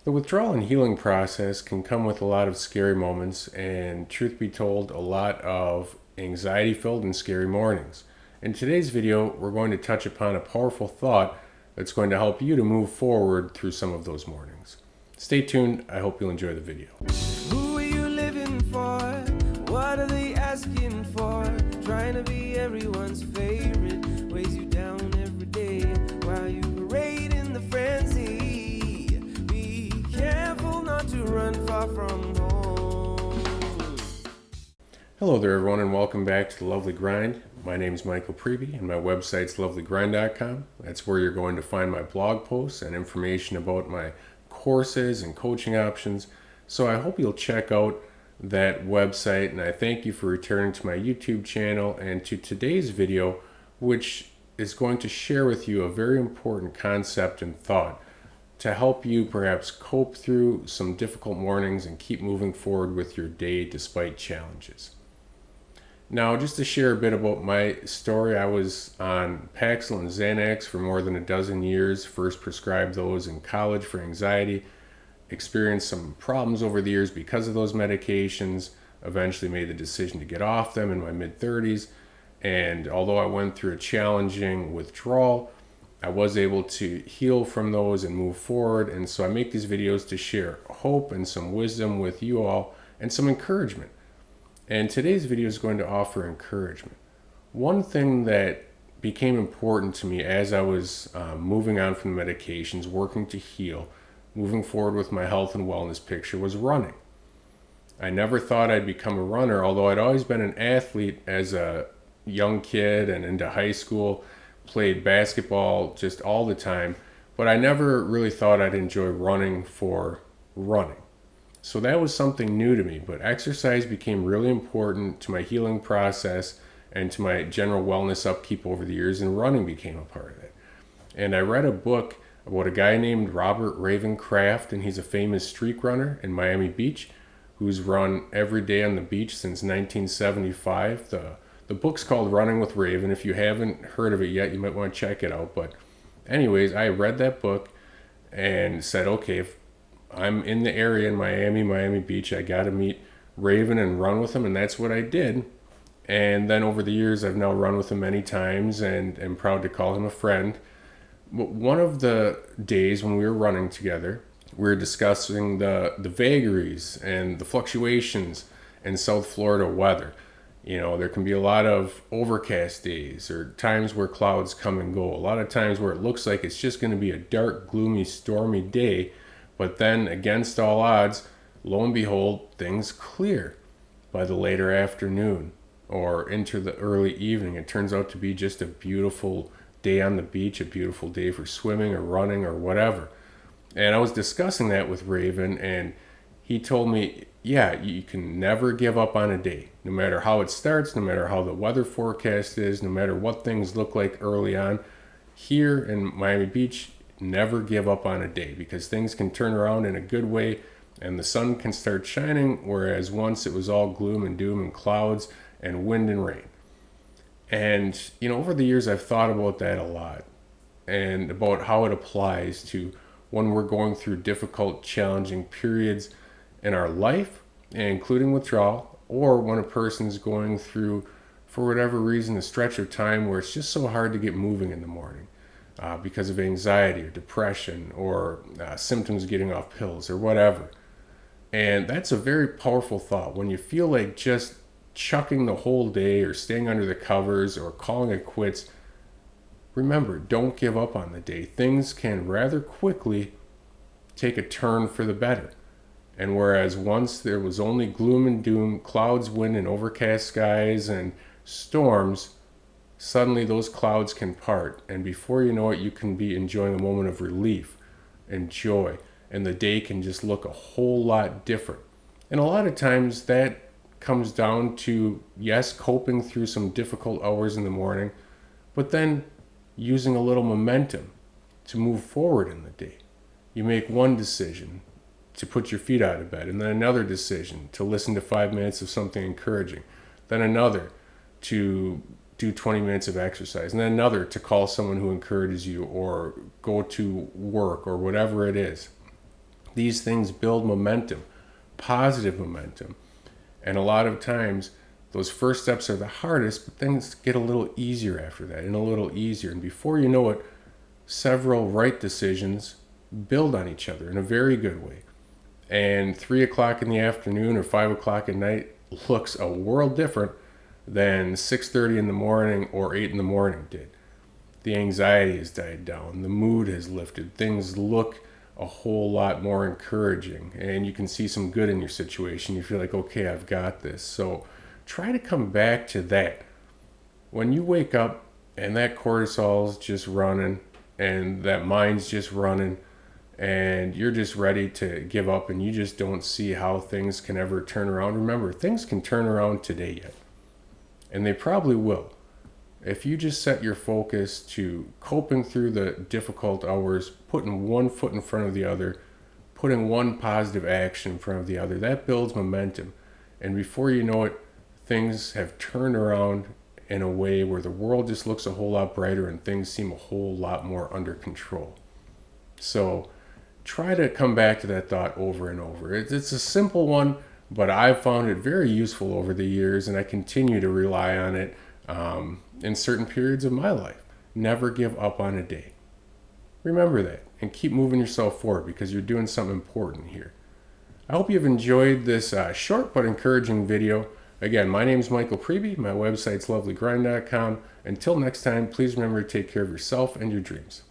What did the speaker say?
The withdrawal and healing process can come with a lot of scary moments and, truth be told, a lot of anxiety-filled and scary mornings. In today's video, we're going to touch upon a powerful thought that's going to help you to move forward through some of those mornings. Stay tuned. I hope you'll enjoy the video. Who are you living for? What are they asking for? Trying to be everyone's favorite weighs you down every day while you parade in the frenzy. Be careful not to run far from home. Hello there, everyone, and welcome back to The Lovely Grind. My name is Michael Preby, and my website's lovelygrind.com. That's where you're going to find my blog posts and information about my courses and coaching options. So I hope you'll check out that website, and I thank you for returning to my YouTube channel and to today's video, which is going to share with you a very important concept and thought to help you perhaps cope through some difficult mornings and keep moving forward with your day despite challenges. Now, just to share a bit about my story, I was on Paxil and Xanax for more than a dozen years, first prescribed those in college for anxiety, experienced some problems over the years because of those medications, eventually made the decision to get off them in my mid-30s, and although I went through a challenging withdrawal, I was able to heal from those and move forward. And so I make these videos to share hope and some wisdom with you all and some encouragement. And today's video is going to offer encouragement. One thing that became important to me as I was moving on from the medications, working to heal, moving forward with my health and wellness picture was running. I never thought I'd become a runner, although I'd always been an athlete as a young kid and into high school, played basketball just all the time, but I never really thought I'd enjoy running for running. So that was something new to me, but exercise became really important to my healing process and to my general wellness upkeep over the years, and running became a part of it. And I read a book about a guy named Robert Raven Kraft, and he's a famous streak runner in Miami Beach who's run every day on the beach since 1975. The book's called Running with Raven. If you haven't heard of it yet, you might want to check it out. But anyways, I read that book and said, okay, if I'm in the area in Miami Beach, I got to meet Raven and run with him, and that's what I did. And then over the years, I've now run with him many times and am proud to call him a friend. But one of the days when we were running together, we were discussing the vagaries and the fluctuations in South Florida weather. You know, there can be a lot of overcast days or times where clouds come and go. A lot of times where it looks like it's just going to be a dark, gloomy, stormy day. But then, against all odds, lo and behold, things clear by the later afternoon or into the early evening. It turns out to be just a beautiful day on the beach, a beautiful day for swimming or running or whatever. And I was discussing that with Raven, and he told me, yeah, you can never give up on a day, no matter how it starts, no matter how the weather forecast is, no matter what things look like early on. Here in Miami Beach, never give up on a day, because things can turn around in a good way and the sun can start shining, whereas once it was all gloom and doom and clouds and wind and rain. And, you know, over the years, I've thought about that a lot and about how it applies to when we're going through difficult, challenging periods in our life, including withdrawal, or when a person's going through, for whatever reason, a stretch of time where it's just so hard to get moving in the morning because of anxiety or depression or symptoms getting off pills or whatever. And that's a very powerful thought. When you feel like just chucking the whole day or staying under the covers or calling it quits, remember, don't give up on the day. Things can rather quickly take a turn for the better. And whereas once there was only gloom and doom, clouds, wind, and overcast skies and storms, suddenly those clouds can part. And before you know it, you can be enjoying a moment of relief and joy. And the day can just look a whole lot different. And a lot of times that comes down to, yes, coping through some difficult hours in the morning, but then using a little momentum to move forward in the day. You make one decision to put your feet out of bed, and then another decision to listen to 5 minutes of something encouraging, then another to do 20 minutes of exercise, and then another to call someone who encourages you or go to work or whatever it is. These things build momentum, positive momentum. And a lot of times, those first steps are the hardest, but things get a little easier after that, and a little easier. And before you know it, several right decisions build on each other in a very good way. And 3 o'clock in the afternoon or 5 o'clock at night looks a world different than 6:30 in the morning or 8 in the morning did. The anxiety has died down, the mood has lifted, things look a whole lot more encouraging, and you can see some good in your situation. You feel like, okay, I've got this. So try to come back to that. When you wake up and that cortisol's just running and that mind's just running and you're just ready to give up and you just don't see how things can ever turn around, remember, things can turn around today yet. And they probably will. If you just set your focus to coping through the difficult hours, putting one foot in front of the other, putting one positive action in front of the other, that builds momentum. And before you know it, things have turned around in a way where the world just looks a whole lot brighter and things seem a whole lot more under control. So try to come back to that thought over and over. It's a simple one, but I've found it very useful over the years, and I continue to rely on it in certain periods of my life. Never give up on a day. Remember that and keep moving yourself forward because you're doing something important here. I hope you've enjoyed this short but encouraging video. Again, my name is Michael Preby. My website's lovelygrind.com. Until next time, please remember to take care of yourself and your dreams.